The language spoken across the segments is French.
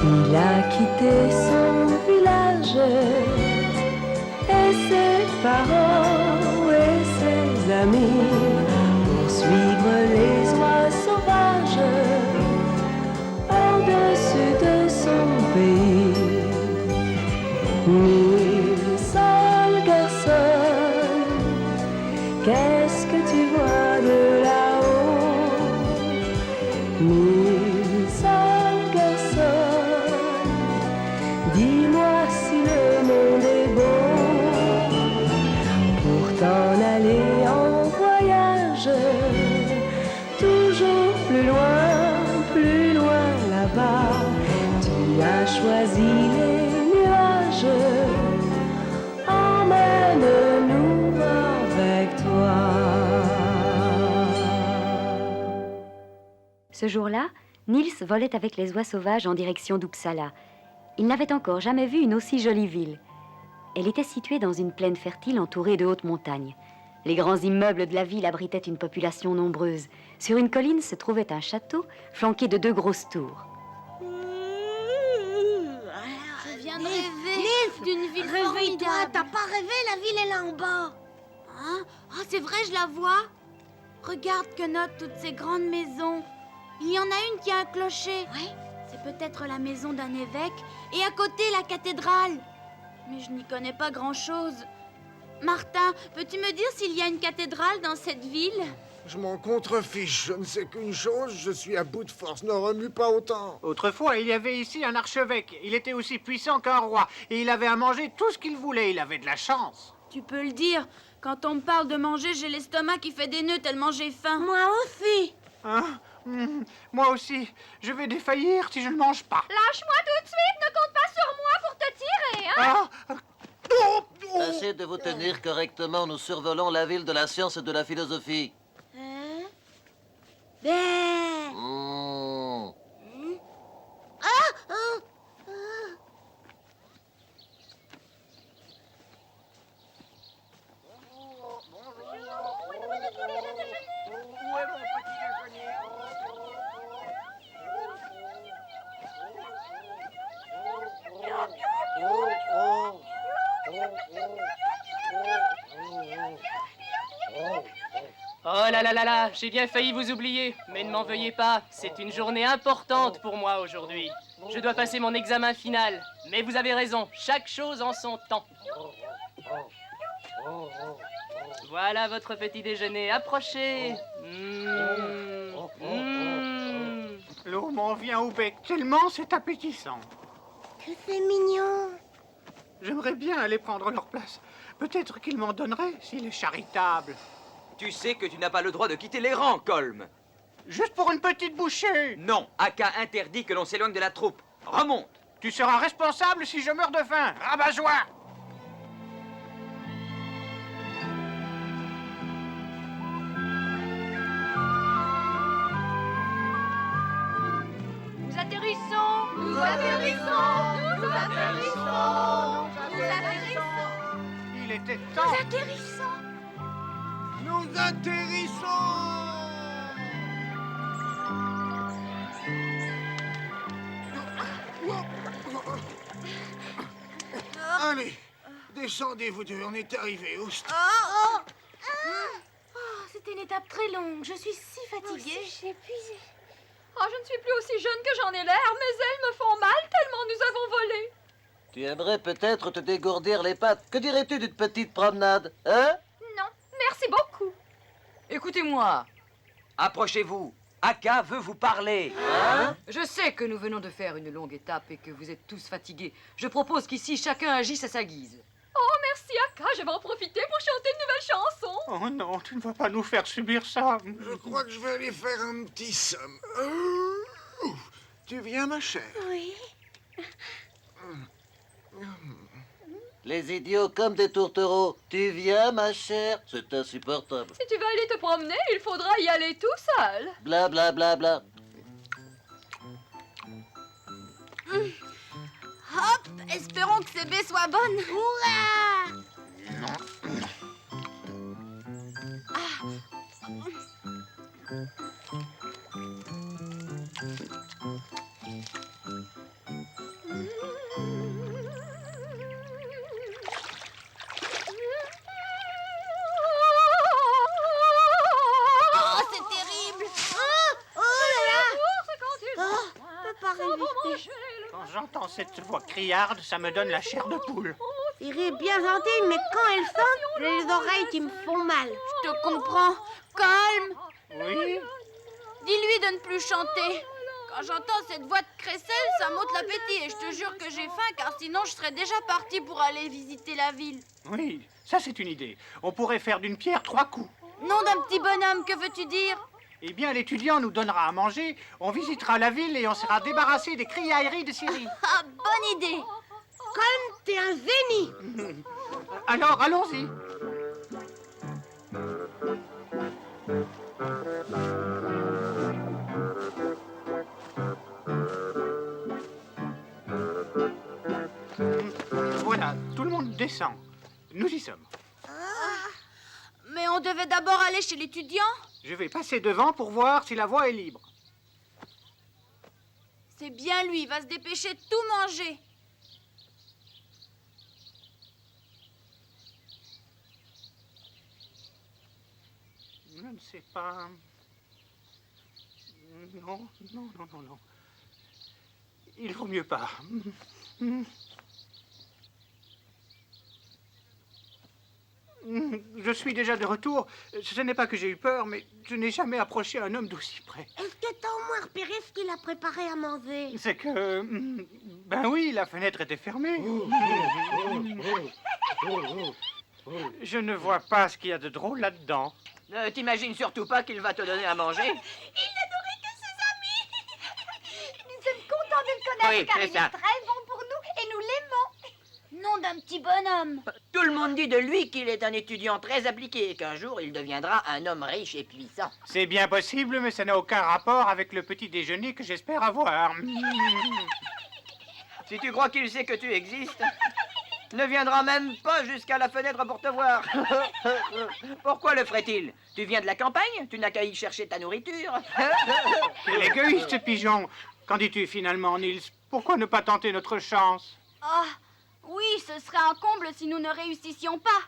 Il a quitté son village et ses parents et ses amis pour suivre les oies sauvages au-dessus de son pays. Mille seuls garçons, qu'est-ce que tu vois de là-haut? Mille seuls garçons, dis-moi si le monde est beau pour t'en aller en voyage, toujours plus loin là-bas. Tu as choisi les nuages, emmène-nous avec toi. Ce jour-là, Niels volait avec les oies sauvages en direction d'Uppsala. Il n'avait encore jamais vu une aussi jolie ville. Elle était située dans une plaine fertile entourée de hautes montagnes. Les grands immeubles de la ville abritaient une population nombreuse. Sur une colline se trouvait un château flanqué de 2 grosses tours. Je viens de rêver d'une ville formidable. Réveille-toi, t'as pas rêvé, la ville est là en bas. Hein? Ah, c'est vrai, je la vois. Regarde que notent toutes ces grandes maisons. Il y en a une qui a un clocher. Oui. C'est peut-être la maison d'un évêque. Et à côté, la cathédrale. Mais je n'y connais pas grand-chose. Martin, peux-tu me dire s'il y a une cathédrale dans cette ville? Je m'en contrefiche, je ne sais qu'une chose, je suis à bout de force, ne remue pas autant. Autrefois, il y avait ici un archevêque. Il était aussi puissant qu'un roi. Et il avait à manger tout ce qu'il voulait. Il avait de la chance. Tu peux le dire. Quand on me parle de manger, j'ai l'estomac qui fait des nœuds tellement j'ai faim. Moi aussi. Hein? Moi aussi. Je vais défaillir si je ne mange pas. Lâche-moi tout de suite, ne compte pas sur moi pour te tirer, hein? Ah! Oh! Oh! Tâchez de vous tenir correctement. Nous survolons la ville de la science et de la philosophie. Hein? Ben. Mmh. Oh là là là là, j'ai bien failli vous oublier, mais ne m'en veuillez pas, c'est une journée importante pour moi aujourd'hui. Je dois passer mon examen final, mais vous avez raison, chaque chose en son temps. Voilà votre petit déjeuner, approchez. L'eau m'en vient au bec, tellement c'est appétissant. Que c'est mignon. J'aimerais bien aller prendre leur place. Peut-être qu'ils m'en donneraient s'il est charitable. Tu sais que tu n'as pas le droit de quitter les rangs, Colm. Juste pour une petite bouchée. Non, Aka interdit que l'on s'éloigne de la troupe. Remonte. Tu seras responsable si je meurs de faim. Rabat-joie. Nous atterrissons! Nous atterrissons! Nous atterrissons! Nous atterrissons! Il était temps. Nous atterrissons. Nous atterrissons! Allez, descendez vous deux, on est arrivés. Oust. C'était une étape très longue. Je suis si fatiguée. Je suis épuisée. Oh, je ne suis plus aussi jeune que j'en ai l'air. Mes ailes me font mal tellement nous avons volé. Tu aimerais peut-être te dégourdir les pattes. Que dirais-tu d'une petite promenade, hein? Non, merci beaucoup. Écoutez-moi, Approchez-vous. Aka veut vous parler. je sais que nous venons de faire une longue étape et que vous êtes tous fatigués. Je propose qu'ici, chacun agisse à sa guise. Oh, merci, Aka. Je vais en profiter pour chanter une nouvelle chanson. Oh non, tu ne vas pas nous faire subir ça. Je crois que je vais aller faire un petit somme. Tu viens, ma chère? Oui. Les idiots comme des tourtereaux. Tu viens, ma chère? C'est insupportable. Si tu veux aller te promener, il faudra y aller tout seul. Bla bla bla bla. Hop, espérons que ces baies soient bonnes. Hurrah! Quand j'entends cette voix criarde, ça me donne la chair de poule. Siri est bien gentille, mais quand elle chante, j'ai les oreilles qui me font mal. Je te comprends. Calme. Oui? Dis-lui de ne plus chanter. Quand j'entends cette voix de crécelle, ça m'ôte l'appétit et je te jure que j'ai faim car sinon je serais déjà partie pour aller visiter la ville. Oui, ça c'est une idée. On pourrait faire d'une pierre 3 coups. Nom d'un petit bonhomme, que veux-tu dire? Eh bien, l'étudiant nous donnera à manger, on visitera la ville et on sera débarrassé des criailleries de Siri. Ah, bonne idée. Colm, t'es un génie. Alors, allons-y. Voilà, tout le monde descend. Nous y sommes. Mais on devait d'abord aller chez l'étudiant. Je vais passer devant pour voir si la voie est libre. C'est bien lui, il va se dépêcher de tout manger. Je ne sais pas. Non. Il vaut mieux pas. Je suis déjà de retour. Ce n'est pas que j'ai eu peur, mais je n'ai jamais approché un homme d'aussi près. Est-ce que t'as au moins repéré ce qu'il a préparé à manger? C'est que... Ben oui, la fenêtre était fermée. Je ne vois pas ce qu'il y a de drôle là-dedans. Ne t'imagine surtout pas qu'il va te donner à manger. Il n'a nourri que ses amis. Nous sommes contents de le connaître Oui, car c'est il ça. est très bon pour nous et nous l'aimons. Nom d'un petit bonhomme. Tout le monde dit de lui qu'il est un étudiant très appliqué et qu'un jour il deviendra un homme riche et puissant. C'est bien possible, mais ça n'a aucun rapport avec le petit déjeuner que j'espère avoir. Si tu crois qu'il sait que tu existes, ne viendra même pas jusqu'à la fenêtre pour te voir. Pourquoi le ferait-il? Tu viens de la campagne? Tu n'as qu'à y chercher ta nourriture. Quel égoïste, pigeon. Qu'en dis-tu finalement, Nils? Pourquoi ne pas tenter notre chance? Ah, oui, ce serait un comble si nous ne réussissions pas.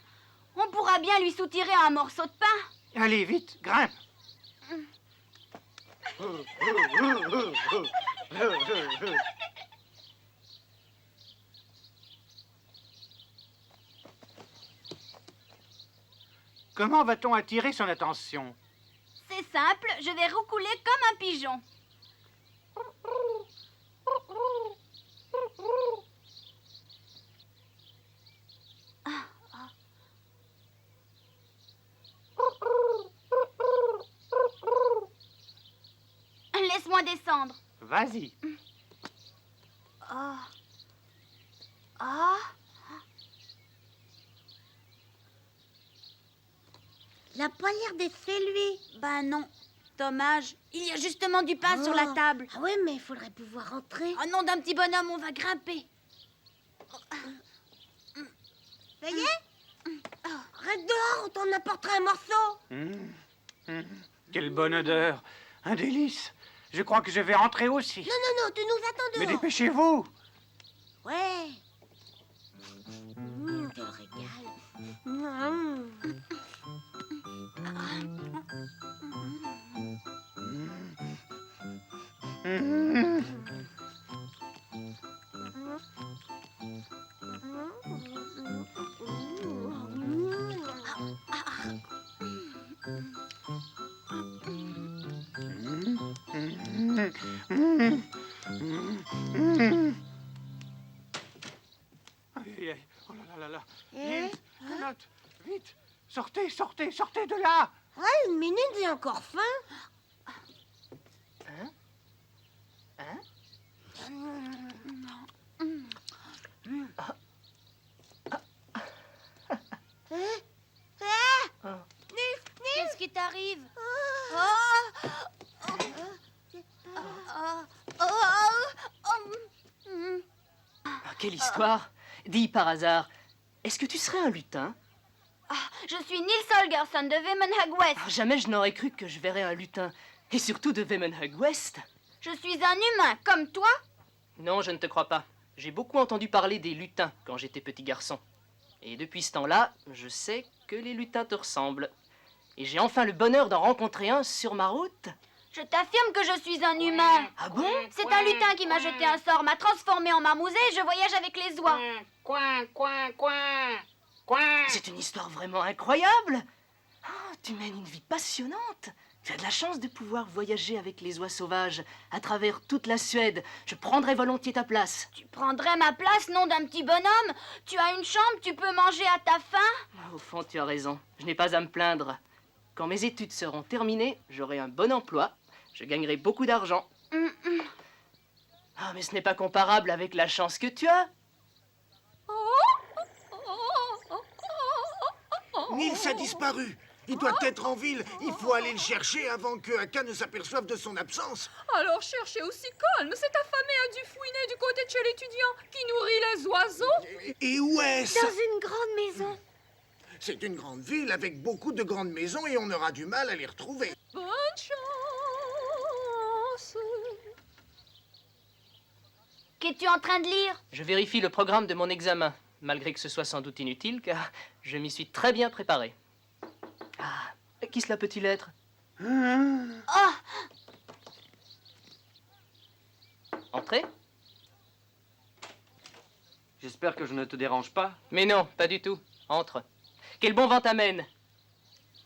On pourra bien lui soutirer un morceau de pain. Allez, vite, grimpe. Comment va-t-on attirer son attention? C'est simple, je vais roucouler comme un pigeon. Laisse-moi descendre. Vas-y. Ah. Ah. Il n'a pas l'air d'être chez lui. Ben non. Dommage. Il y a justement du pain sur la table. Ah ouais, mais il faudrait pouvoir rentrer. Oh nom d'un petit bonhomme, on va grimper. Ça y est? Reste dehors, on t'en apportera un morceau. Quelle bonne odeur. Un délice. Je crois que je vais rentrer aussi. Non, tu nous attends Mais dehors. dépêchez-vous. Ouais. Quel régal. Aïe, aïe. Oh là là. Nils, Charlotte, vite. Sortez de là. Ouais, une minute, j'ai encore faim. Qu'est-ce qui t'arrive? Quelle histoire! Dis par hasard, est-ce que tu serais un lutin? Je suis Nils Holgersson de Vemmenhög West. Jamais je n'aurais cru que je verrais un lutin. Et surtout de Vemmenhög West. Je suis un humain, comme toi. Non, je ne te crois pas. J'ai beaucoup entendu parler des lutins quand j'étais petit garçon. Et depuis ce temps-là, je sais que les lutins te ressemblent. Et j'ai enfin le bonheur d'en rencontrer un sur ma route. Je t'affirme que je suis un humain. Ah bon? C'est un lutin qui m'a jeté un sort, m'a transformé en marmoset et je voyage avec les oies. Coin, coin, coin, coin. C'est une histoire vraiment incroyable. Oh, tu mènes une vie passionnante. Tu as de la chance de pouvoir voyager avec les oies sauvages à travers toute la Suède. Je prendrais volontiers ta place. Tu prendrais ma place, nom d'un petit bonhomme? Tu as une chambre, tu peux manger à ta faim? Au fond, tu as raison. Je n'ai pas à me plaindre. Quand mes études seront terminées, j'aurai un bon emploi. Je gagnerai beaucoup d'argent. Ah, mais ce n'est pas comparable avec la chance que tu as. Nils a disparu. Il doit être en ville. Il faut aller le chercher avant que Aka ne s'aperçoive de son absence. Alors cherchez aussi calme. Cet affamé a dû fouiner du côté de chez l'étudiant qui nourrit les oiseaux. Et où est-ce? Dans une grande maison. C'est une grande ville avec beaucoup de grandes maisons et on aura du mal à les retrouver. Bonne chance. Qu'es-tu en train de lire? Je vérifie le programme de mon examen, malgré que ce soit sans doute inutile, car je m'y suis très bien préparé. Ah, qui cela peut-il être? Oh! Entrez? J'espère que je ne te dérange pas. Mais non, pas du tout. Entre. Quel bon vent t'amène?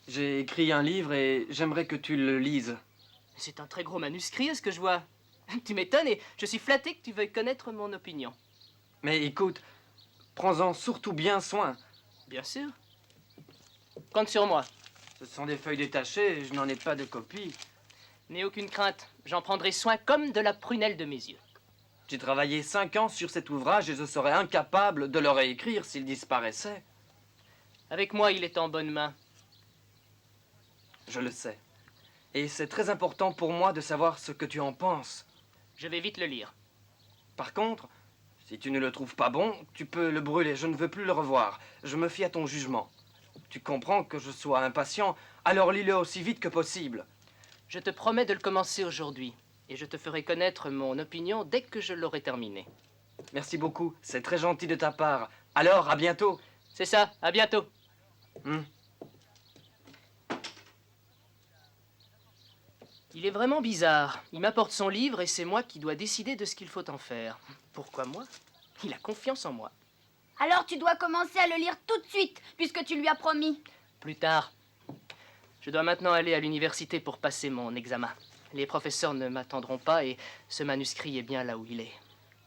J'ai écrit un livre et j'aimerais que tu le lises. C'est un très gros manuscrit, est-ce que je vois? Tu m'étonnes et je suis flatté que tu veuilles connaître mon opinion. Mais écoute, prends-en surtout bien soin. Bien sûr. Compte sur moi. Ce sont des feuilles détachées et je n'en ai pas de copie. N'aie aucune crainte, j'en prendrai soin comme de la prunelle de mes yeux. J'ai travaillé 5 ans sur cet ouvrage et je serais incapable de le réécrire s'il disparaissait. Avec moi, il est en bonne main. Je le sais. Et c'est très important pour moi de savoir ce que tu en penses. Je vais vite le lire. Par contre, si tu ne le trouves pas bon, tu peux le brûler. Je ne veux plus le revoir. Je me fie à ton jugement. Tu comprends que je sois impatient, alors lis-le aussi vite que possible. Je te promets de le commencer aujourd'hui. Et je te ferai connaître mon opinion dès que je l'aurai terminé. Merci beaucoup. C'est très gentil de ta part. Alors, à bientôt. C'est ça. À bientôt. Il est vraiment bizarre. Il m'apporte son livre et c'est moi qui dois décider de ce qu'il faut en faire. Pourquoi moi? Il a confiance en moi. Alors tu dois commencer à le lire tout de suite, puisque tu lui as promis. Plus tard. Je dois maintenant aller à l'université pour passer mon examen. Les professeurs ne m'attendront pas et ce manuscrit est bien là où il est.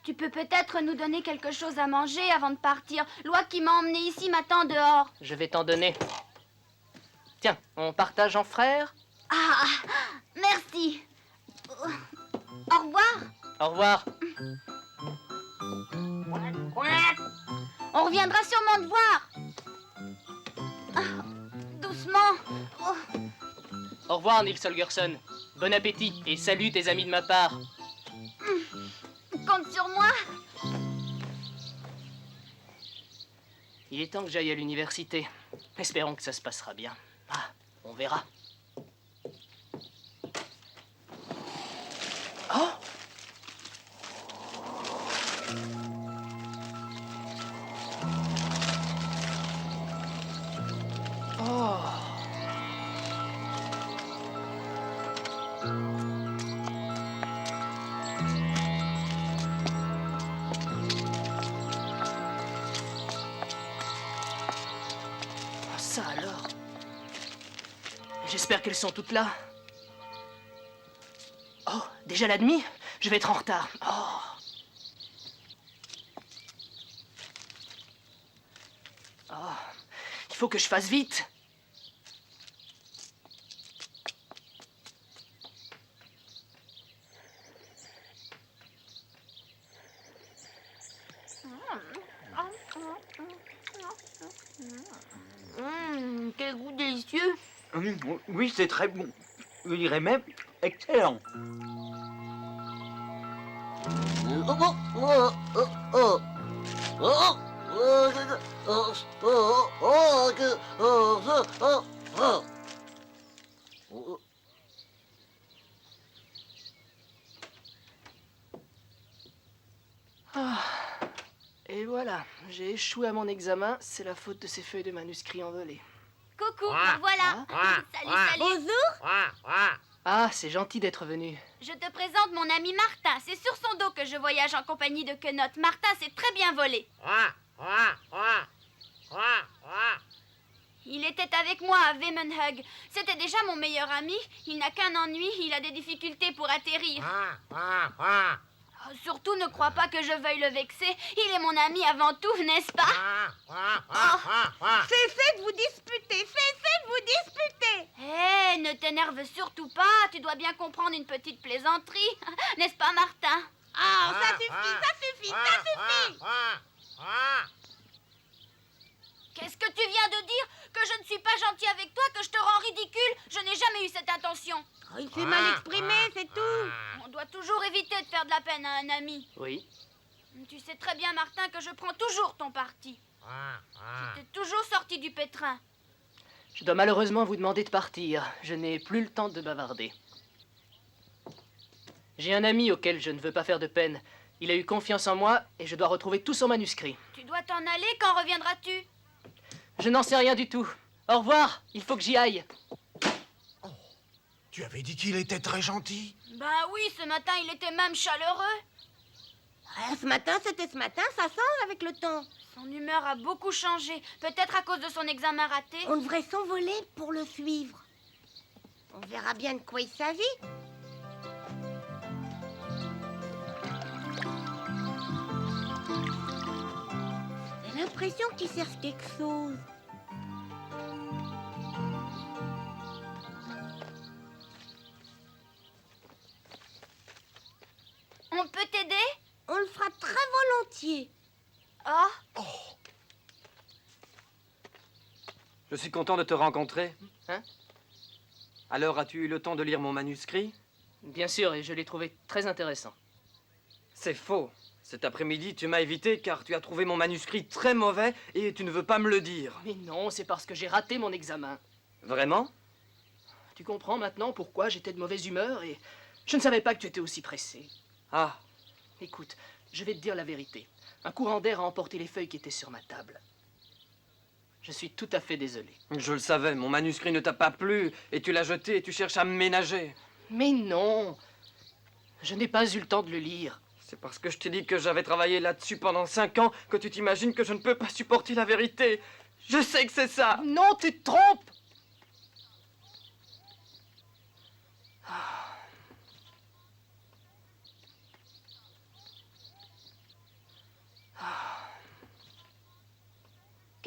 Tu peux peut-être nous donner quelque chose à manger avant de partir. Loi qui m'a emmené ici m'attend dehors. Je vais t'en donner. Tiens, on partage en frères? Ah, merci. Au revoir. Au revoir. On reviendra sûrement te voir. Ah, doucement. Oh. Au revoir, Nils Holgersson. Bon appétit et salut tes amis de ma part. Compte sur moi. Il est temps que j'aille à l'université. Espérons que ça se passera bien. Ah, on verra. Oh! Oh! Ça alors? J'espère qu'elles sont toutes là. Oh, déjà la demie? Je vais être en retard. Oh. Oh, il faut que je fasse vite. Quel goût délicieux. Oui, c'est très bon. Je dirais même excellent. Ah. Et voilà, j'ai échoué à mon examen. C'est la faute de ces feuilles de manuscrits envolées. Coucou, me voilà. Salut, salut. Bonjour. Ah, c'est gentil d'être venu. Je te présente mon ami Martin. C'est sur son dos que je voyage en compagnie de Quenotte. Martin sait très bien voler. Il était avec moi à Wemenhug. C'était déjà mon meilleur ami. Il n'a qu'un ennui, il a des difficultés pour atterrir. Oh, surtout ne crois pas que je veuille le vexer. Il est mon ami avant tout, n'est-ce pas? Cessez de vous disputer, cessez de vous disputer. Hé, ne t'énerve surtout pas. Tu dois bien comprendre une petite plaisanterie. N'est-ce pas, Martin? Ah, ça suffit, ça suffit, ça suffit. Qu'est-ce que tu viens de dire? Que je ne suis pas gentil avec toi, que je te rends ridicule? Je n'ai jamais eu cette intention. Oh, il s'est mal exprimé, c'est tout. On doit toujours éviter de faire de la peine à un ami. Oui. Tu sais très bien, Martin, que je prends toujours ton parti. Tu t'es toujours sorti du pétrin. Je dois malheureusement vous demander de partir. Je n'ai plus le temps de bavarder. J'ai un ami auquel je ne veux pas faire de peine. Il a eu confiance en moi et je dois retrouver tout son manuscrit. Tu dois t'en aller, quand reviendras-tu? Je n'en sais rien du tout. Au revoir, il faut que j'y aille. Tu avais dit qu'il était très gentil. Ben oui, ce matin, il était même chaleureux. Ce matin, c'était ce matin, ça change avec le temps. Son humeur a beaucoup changé, peut-être à cause de son examen raté. On devrait s'envoler pour le suivre. On verra bien de quoi il s'agit. J'ai l'impression qu'il cherche quelque chose. On peut t'aider? On le fera très volontiers. Oh, Je suis content de te rencontrer. Hein? Alors, as-tu eu le temps de lire mon manuscrit? Bien sûr, et je l'ai trouvé très intéressant. C'est faux. Cet après-midi, tu m'as évité car tu as trouvé mon manuscrit très mauvais et tu ne veux pas me le dire. Mais non, c'est parce que j'ai raté mon examen. Vraiment? Tu comprends maintenant pourquoi j'étais de mauvaise humeur et je ne savais pas que tu étais aussi pressé. Ah, Écoute, je vais te dire la vérité. Un courant d'air a emporté les feuilles qui étaient sur ma table. Je suis tout à fait désolé. je le savais, mon manuscrit ne t'a pas plu et tu l'as jeté et tu cherches à me ménager. Mais non! Je n'ai pas eu le temps de le lire. C'est parce que je t'ai dit que j'avais travaillé là-dessus pendant 5 ans que tu t'imagines que je ne peux pas supporter la vérité. Je sais que c'est ça. Non, tu te trompes!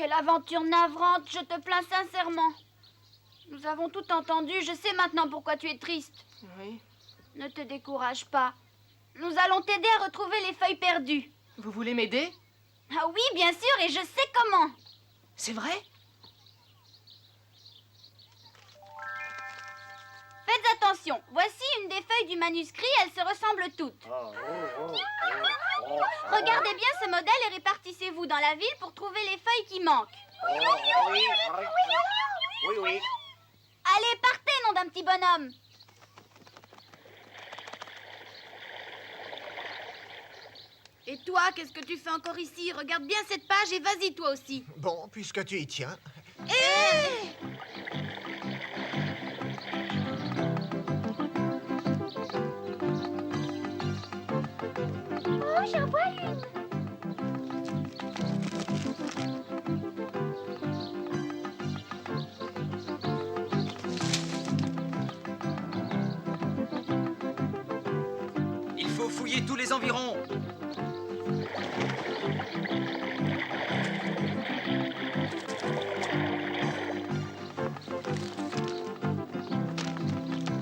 quelle aventure navrante, je te plains sincèrement. Nous avons tout entendu, je sais maintenant pourquoi tu es triste. Oui. Ne te décourage pas. Nous allons t'aider à retrouver les feuilles perdues. Vous voulez m'aider? Ah oui, bien sûr, et je sais comment. C'est vrai? Faites attention, voici une des feuilles du manuscrit, elles se ressemblent toutes. Regardez bien ce modèle et répartissez-vous dans la ville pour trouver les feuilles qui manquent. Oui. Allez, partez, nom d'un petit bonhomme. Et toi, qu'est-ce que tu fais encore ici? Regarde bien cette page et vas-y toi aussi. Bon, puisque tu y tiens. Oh, j'en vois une. Il faut fouiller tous les environs.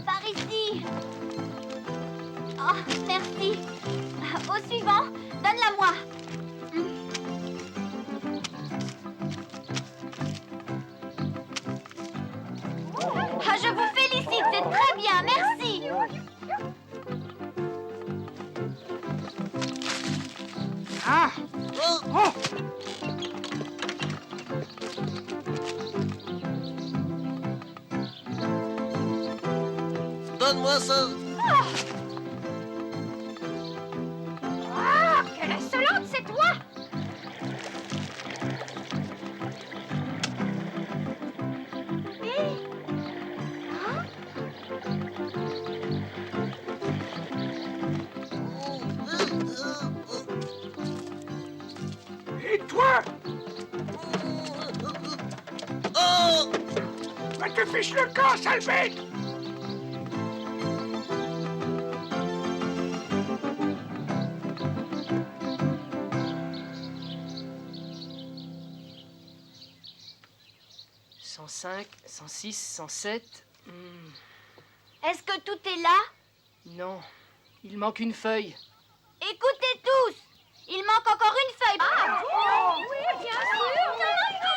Par ici. Oh, merci. Au suivant, donne-la-moi. Ah, je vous félicite, c'est très bien, merci. Ah! Oh! Donne-moi ça. Ah, quelle insolente, c'est toi. te fiche le camp, sale bête! « 105, 106, 107... Est-ce que tout est là? Non, il manque une feuille. Écoutez tous! Il manque encore une feuille. Oui, bien sûr.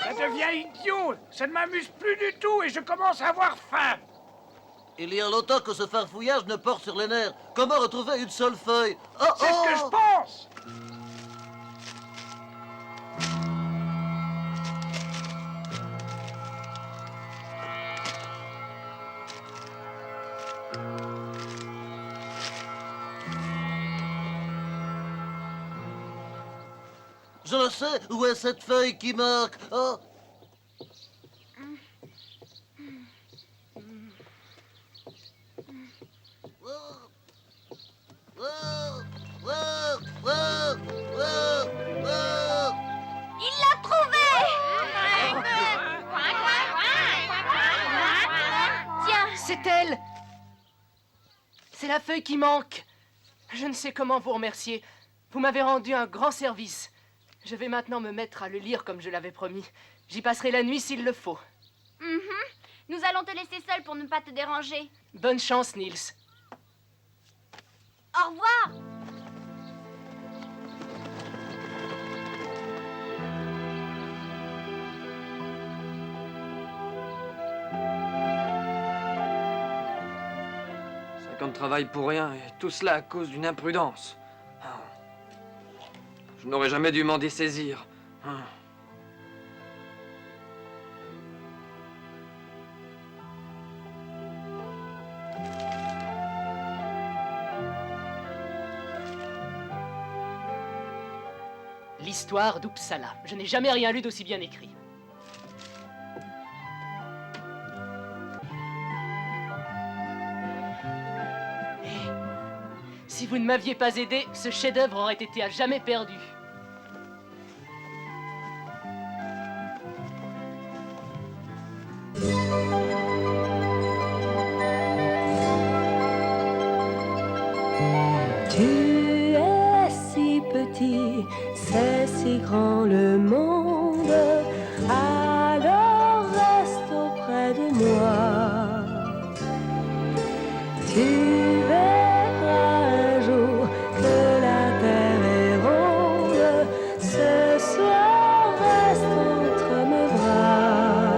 Ça devient idiot! Ça ne m'amuse plus du tout et je commence à avoir faim! Il y a longtemps que ce farfouillage ne porte sur les nerfs. Comment retrouver une seule feuille? Oh, C'est ce que je pense! Je le sais, où est cette feuille qui manque? Oh. Il l'a trouvée! Tiens, C'est elle! C'est la feuille qui manque. Je ne sais comment vous remercier. Vous m'avez rendu un grand service. Je vais maintenant me mettre à le lire comme je l'avais promis. J'y passerai la nuit s'il le faut. Nous allons te laisser seul pour ne pas te déranger. Bonne chance, Niels. Au revoir! Qu'on travaille pour rien, et tout cela à cause d'une imprudence. Je n'aurais jamais dû m'en dessaisir. L'histoire d'Uppsala. Je n'ai jamais rien lu d'aussi bien écrit. Si vous ne m'aviez pas aidé, ce chef-d'œuvre aurait été à jamais perdu. Tu es si petit, c'est si grand le monde, alors reste auprès de moi. Tu verras un jour que la terre est ronde, ce soir reste entre mes bras.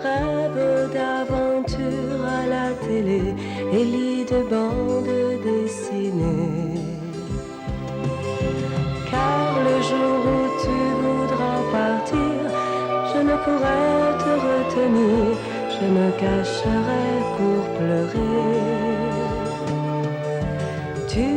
Rêve d'aventure à la télé et lit de bandes dessinées. Car le jour où tu voudras partir, je ne pourrai te retenir, je me cacherai pour pleurer. Tu